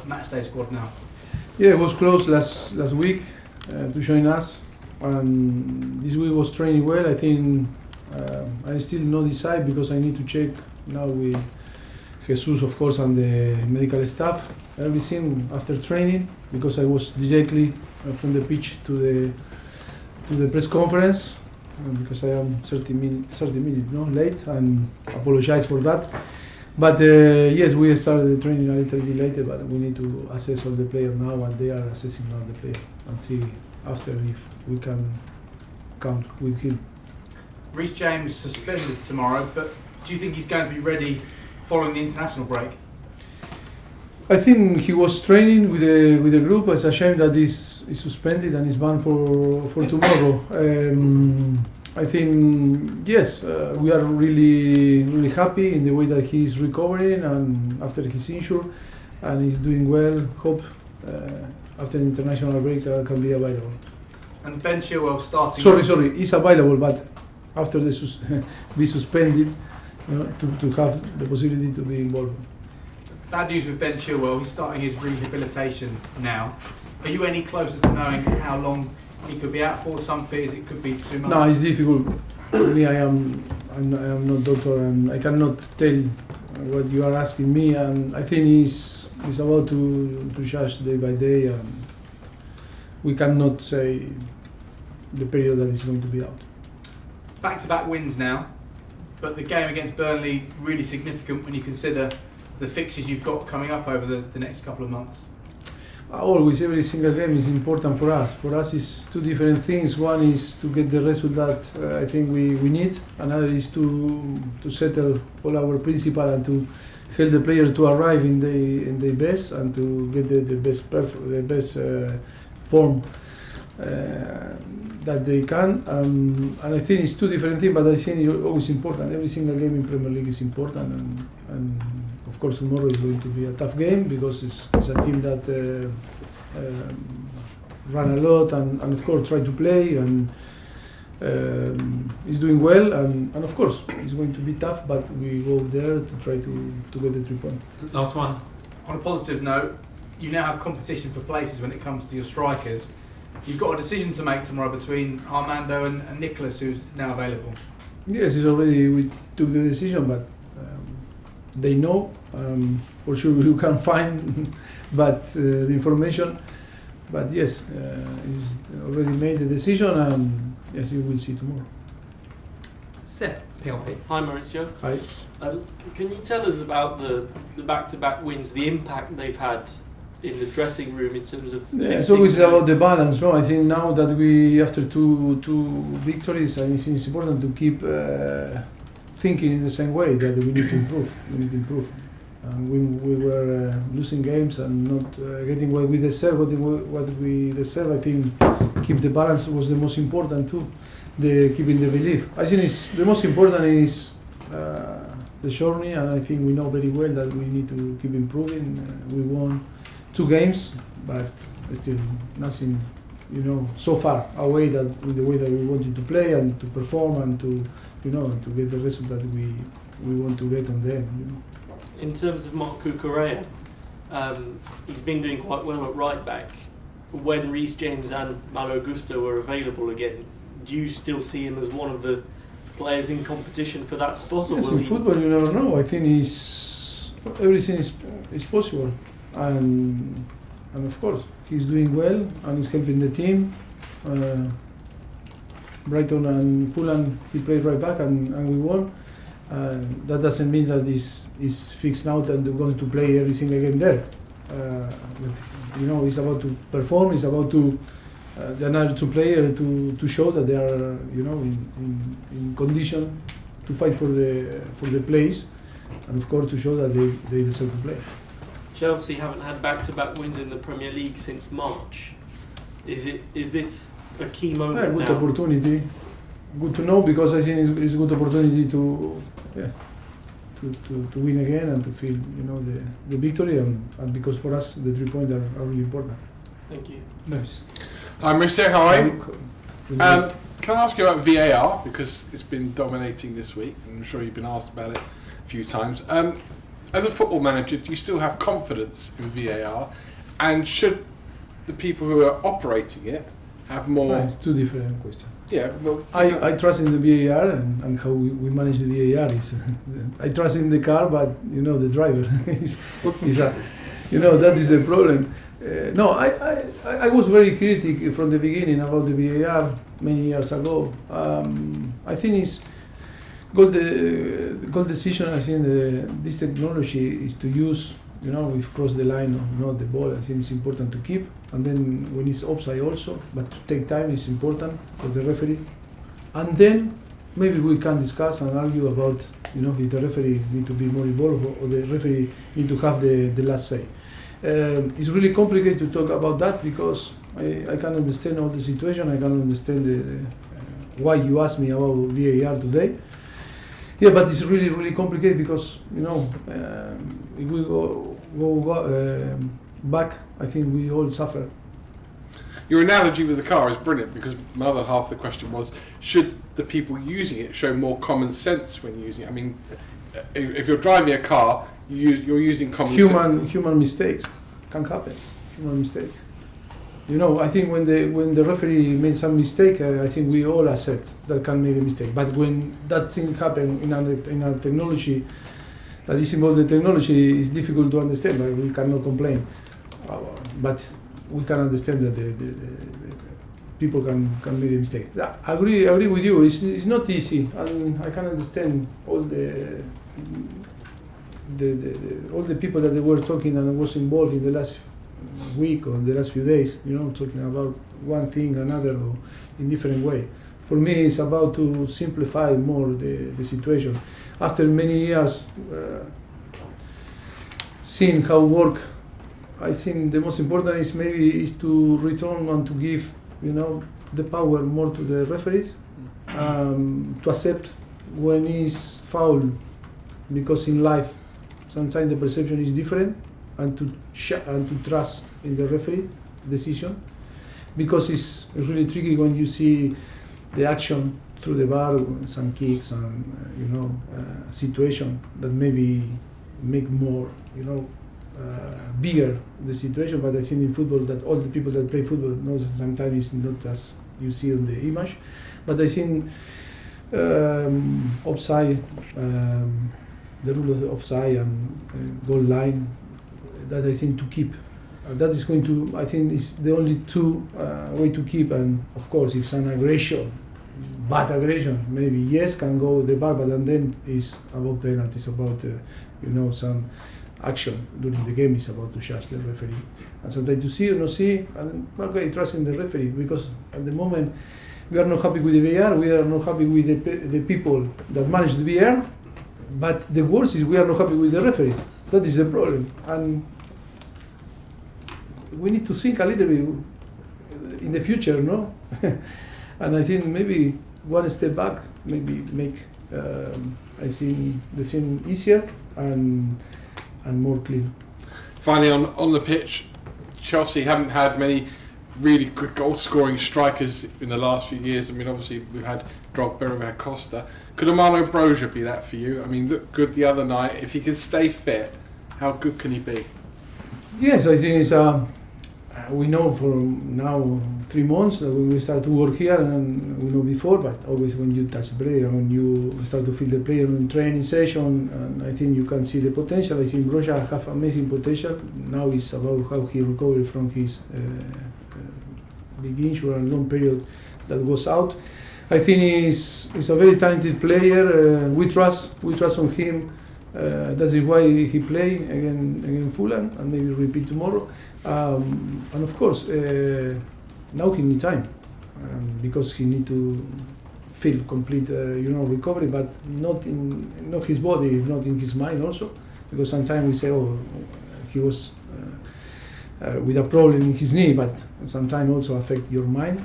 Matchday squad now? Yeah, it was close last week to join us. This week was training well. I think I still not decide because I need to check now with Jesus, of course, and the medical staff. Everything after training, because I was directly from the pitch to the press conference, because I am 30 minutes late, and apologize for that. But yes, we started the training a little bit later, but we need to assess all the players now, and they are assessing now the player and see after if we can count with him. Reece James suspended tomorrow, but do you think he's going to be ready following the international break? I think he was training with the group. It's a shame that he's suspended and is banned for tomorrow. I think yes, we are really happy in the way that he's recovering and after his injury, and he's doing well. Hope after the international break can be available. And Ben Chilwell starting. Sorry, he's available, but after the be suspended, to have the possibility to be involved. Bad news with Ben Chilwell. He's starting his rehabilitation now. Are you any closer to knowing how long he could be out for? Some fears it could be 2 months. No, it's difficult. For me, I am not doctor, and I cannot tell what you are asking me. And I think he's about to judge day by day, and we cannot say the period that he's going to be out. Back-to-back wins now, but the game against Burnley really significant when you consider the fixtures you've got coming up over the next couple of months. Always, every single game is important for us. For us, it's two different things. One is to get the result that I think we need. Another is to settle all our principles and to help the player to arrive in the best and to get the best form that they can. And I think it's two different things, but I think it's always important. Every single game in Premier League is important, and of course tomorrow is going to be a tough game because it's a team that run a lot and of course try to play and is doing well, and of course it's going to be tough, but we go there to try to get the 3 points. Last one. On a positive note, you now have competition for places when it comes to your strikers. You've got a decision to make tomorrow between Armando and Nicolas, who's now available. Yes, it's already, we took the decision, but they know. For sure you can find but the information. But yes, he's already made the decision, and yes, you will see tomorrow. Seth, PLP. Hi Mauricio. Hi. Can you tell us about the back-to-back wins, the impact they've had in the dressing room in terms of... Yeah, it's always about the balance, no? I think now that we, after two victories, I think it's important to keep thinking in the same way that we need to improve. And we were losing games and not getting what we deserve. What we deserve, I think, keep the balance was the most important too. Keeping the belief. I think the most important is the journey, and I think we know very well that we need to keep improving. We won 2 games, but still nothing, so far away that in the way that we wanted to play and to perform and to get the result that we want to get on the end. In terms of Marc Cucurella, he's been doing quite well at right back. When Reece James and Malo Gusto were available again, do you still see him as one of the players in competition for that spot? Yes, in football you never know. I think everything is possible, and of course he's doing well and he's helping the team. Brighton and Fulham, he played right back and we won. That doesn't mean that this is fixed now and they're going to play every single game there. But it's about to perform. It's about to the another 2 players to show that they are in condition to fight for the place, and of course to show that they deserve to play. Chelsea haven't had back-to-back wins in the Premier League since March. Is this a key moment good now? Opportunity. Good to know, because I think it's a good opportunity to win again and to feel the victory, and because for us the 3 points are really important. Thank you. Nice. Hi Mauricio, how are you? Can I ask you about VAR, because it's been dominating this week, and I'm sure you've been asked about it a few times. as a football manager, do you still have confidence in VAR? And should the people who are operating it have more? It's two different questions. Yeah, well, I trust in the VAR and how we manage the VAR is. I trust in the car, but the driver is that is the problem. No, I was very critical from the beginning about the VAR many years ago. I think it's good decision. I think this technology is to use. We've crossed the line of not the ball. I think it's important to keep, and then when it's offside also, but to take time is important for the referee. And then maybe we can discuss and argue about if the referee need to be more involved or the referee need to have the last say. It's really complicated to talk about that because I can understand all the situation. I can understand why you asked me about VAR today. Yeah, but it's really, really complicated because if we go back, I think we all suffer. Your analogy with the car is brilliant because my other half of the question was: should the people using it show more common sense when using it? I mean, if you're driving a car, you're using common sense. Human mistakes can happen. Human mistake. I think when the referee made some mistake, I think we all accept that can make a mistake. But when that thing happen in a technology that is involved, the technology is difficult to understand. But we cannot complain. But we can understand that the people can make a mistake. I agree with you. It's not easy, and I can understand all the people that they were talking and was involved in the last week or the last few days, talking about one thing, another, or in different way. For me, it's about to simplify more the situation. After many years seeing how work, I think the most important is to return and to give, the power more to the referees, to accept when is foul, because in life sometimes the perception is different. And to trust in the referee decision, because it's really tricky when you see the action through the bar, some kicks and situation that maybe make more bigger the situation. But I think in football that all the people that play football know that sometimes it's not as you see on the image. But I think offside, the rule of offside and goal line, that I think to keep. That is going to, I think, is the only two way to keep. And of course, if some aggression, bad aggression, maybe yes can go the bar, but then it's about penalties, about some action during the game is about to judge the referee. And sometimes to see or not see, and okay, trust in the referee, because at the moment we are not happy with the VAR, we are not happy with the people that manage the VAR, but the worst is we are not happy with the referee. That is the problem, and we need to think a little bit in the future, no? And I think maybe one step back, maybe make I think the scene easier and more clean. Finally, on the pitch, Chelsea haven't had many really good goal-scoring strikers in the last few years. I mean, obviously we've had Drogba, we've had Costa. Could Armando Broja be that for you? I mean, looked good the other night. If he can stay fit, how good can he be? Yes, I think it's we know for now 3 months that when we start to work here, and we know before, but always when you touch the player, when you start to feel the player in training session, and I think you can see the potential. I think Broja have amazing potential. Now it's about how he recovered from his big injury and long period that was out. I think he's a very talented player. We trust on him. That is why he play against Fulham and maybe repeat tomorrow. And of course, now he need time because he need to feel complete, recovery, but not his body, not in his mind also, because sometimes we say, oh, he was with a problem in his knee, but sometimes also affect your mind.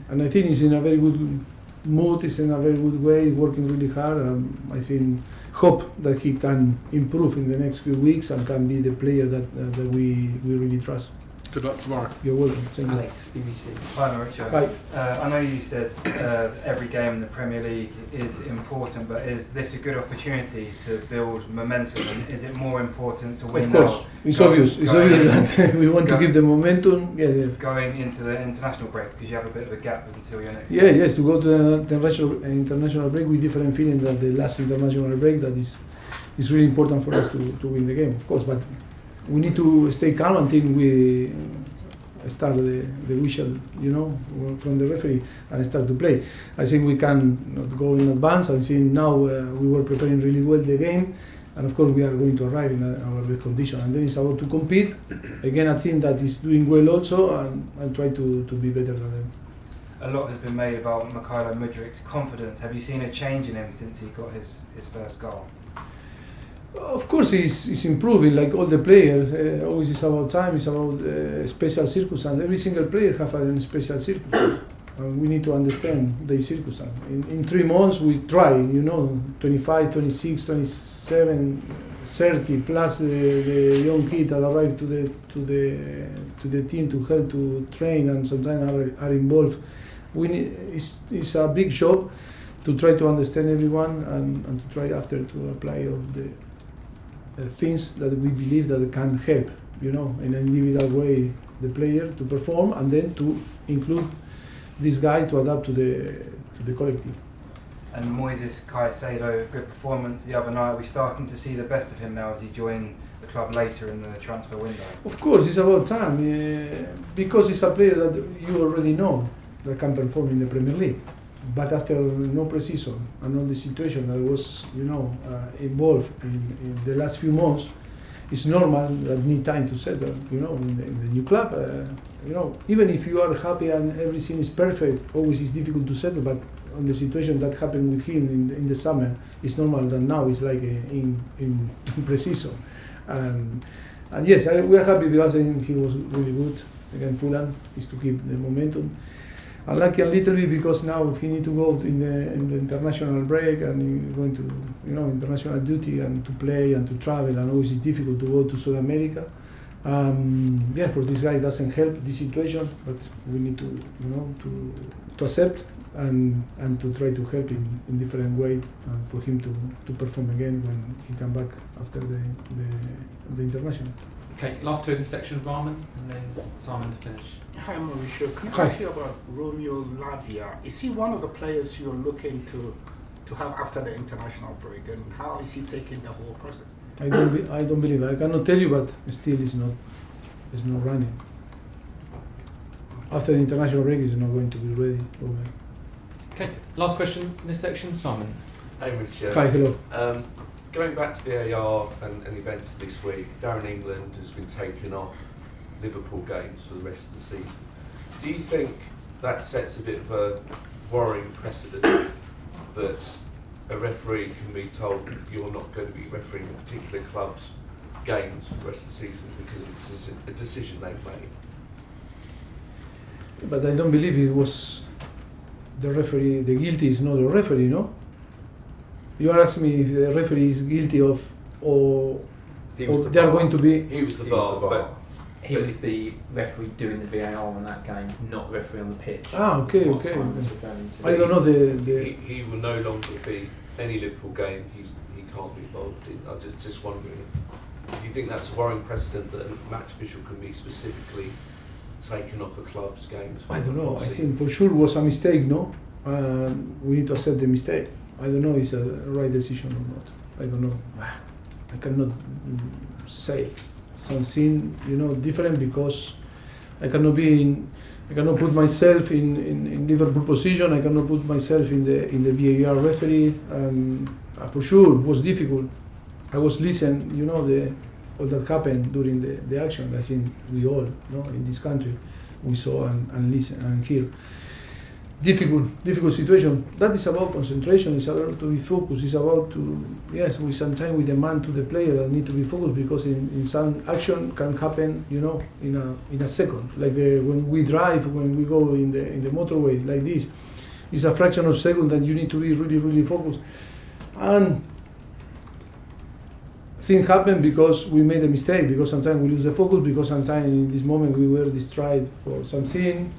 And I think he's in a very good mood, he's in a very good way, working really hard. I think hope that he can improve in the next few weeks and can be the player that we really trust. Good luck tomorrow. You're welcome. Thank you. Alex, BBC. Hi Mauricio. Hi. I know you said every game in the Premier League is important, but is this a good opportunity to build momentum? And is it more important to win Of course, now? it's obvious. It's obvious that we want to give the momentum. Yeah. Going into the international break, because you have a bit of a gap until your next. Yeah, yes, to go to the international break with different feeling than the last international break. That is really important for us to win the game, of course. But we need to stay calm until we start the whistle, from the referee and start to play. I think we can not go in advance. I think now we were preparing really well the game, and of course we are going to arrive in our best condition. And then it's about to compete again, a team that is doing well also, and try to be better than them. A lot has been made about Mykhailo Mudryk's confidence. Have you seen a change in him since he got his first goal? Of course, he's improving like all the players. Always it's about time. It's about special circumstances. Every single player has a special circumstance, and we need to understand the circumstance. In 3 months, we try. 25, 26, 27, 30 plus the young kid that arrive to the team to help to train and sometimes are involved. It's a big job to try to understand everyone and to try after to apply all the things that we believe that can help, in an individual way, the player to perform, and then to include this guy to adapt to the collective. And Moises Caiceido, good performance the other night. Are we starting to see the best of him now as he joined the club later in the transfer window? Of course, it's about time, because it's a player that you already know that can perform in the Premier League. But after no pre-season and all the situation that was, involved in the last few months, it's normal that need time to settle, in the new club. Even if you are happy and everything is perfect, always it's difficult to settle. But on the situation that happened with him in the summer, it's normal that now it's like in pre-season. And yes, we are happy because I think he was really good against Fulham. Is to keep the momentum. Unlucky a little bit because now he need to go in the international break and he's going to international duty and to play and to travel, and always it's difficult to go to South America. For this guy it doesn't help this situation, but we need to accept and to try to help him in different way for him to perform again when he come back after the international. Okay, last two in this section, Rahman, and then Simon to finish. Hi Mauricio, can Hi. I ask you about Romeo Lavia? Is he one of the players you're looking to have after the international break, and how is he taking the whole process? I don't believe. I cannot tell you, but still it's not running. After the international break, he's not going to be ready. Okay, last question in this section, Simon. Hey Mauricio. Hi, hello. Going back to VAR and events this week, Darren England has been taken off Liverpool games for the rest of the season. Do you think that sets a bit of a worrying precedent that a referee can be told you're not going to be refereeing a particular club's games for the rest of the season because of a decision they've made? But I don't believe it was the referee. The guilty is not the referee, no? You are asking me if the referee is guilty of, or they are going to be. He was the VAR, but He was the referee doing the VAR on that game, not referee on the pitch. Okay. That's what Simon was referring to. I don't know the. he will no longer be any Liverpool game. He can't be involved in. I'm just wondering, do you think that's a worrying precedent that a match official can be specifically taken off the club's games? I don't know. I think for sure was a mistake, no? We need to accept the mistake. I don't know if it's a right decision or not. I don't know. I cannot say something, different because I cannot put myself in Liverpool position. I cannot put myself in the VAR referee. For sure, it was difficult. I was listening, all that happened during the action. I think we all, in this country, we saw and listen and hear. Difficult situation. That is about concentration. It's about to be focused. It's about we sometimes we demand to the player that need to be focused because in some action can happen, in a second. Like when we drive, when we go in the motorway like this, it's a fraction of a second that you need to be really, really focused. And things happen because we made a mistake, because sometimes we lose the focus, because sometimes in this moment we were distracted for something.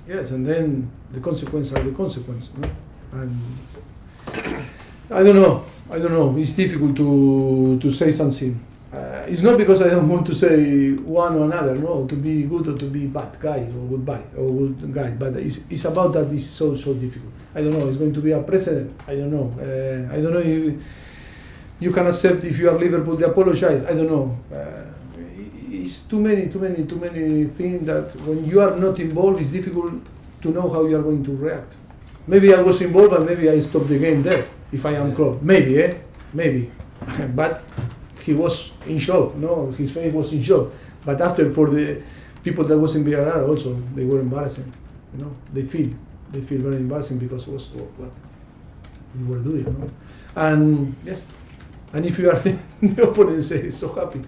Yes, and then the consequences are the consequence. No? And I don't know. It's difficult to say something. It's not because I don't want to say one or another, no, to be good or to be bad guy or good guy. But it's about that. It's so difficult. I don't know. It's going to be a precedent. I don't know. I don't know if you can accept if you are Liverpool. They apologize. I don't know. It's too many things that when you are not involved, it's difficult to know how you are going to react. Maybe I was involved and maybe I stopped the game there. If I am Klopp, maybe, but he was in shock. No, his face was in shock. But after, for the people that was in VAR also, they were embarrassing. You know, they feel very embarrassing because it was what we were doing. You know? And yes, and if you are the opponent, say so happy.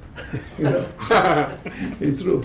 You know, it's true.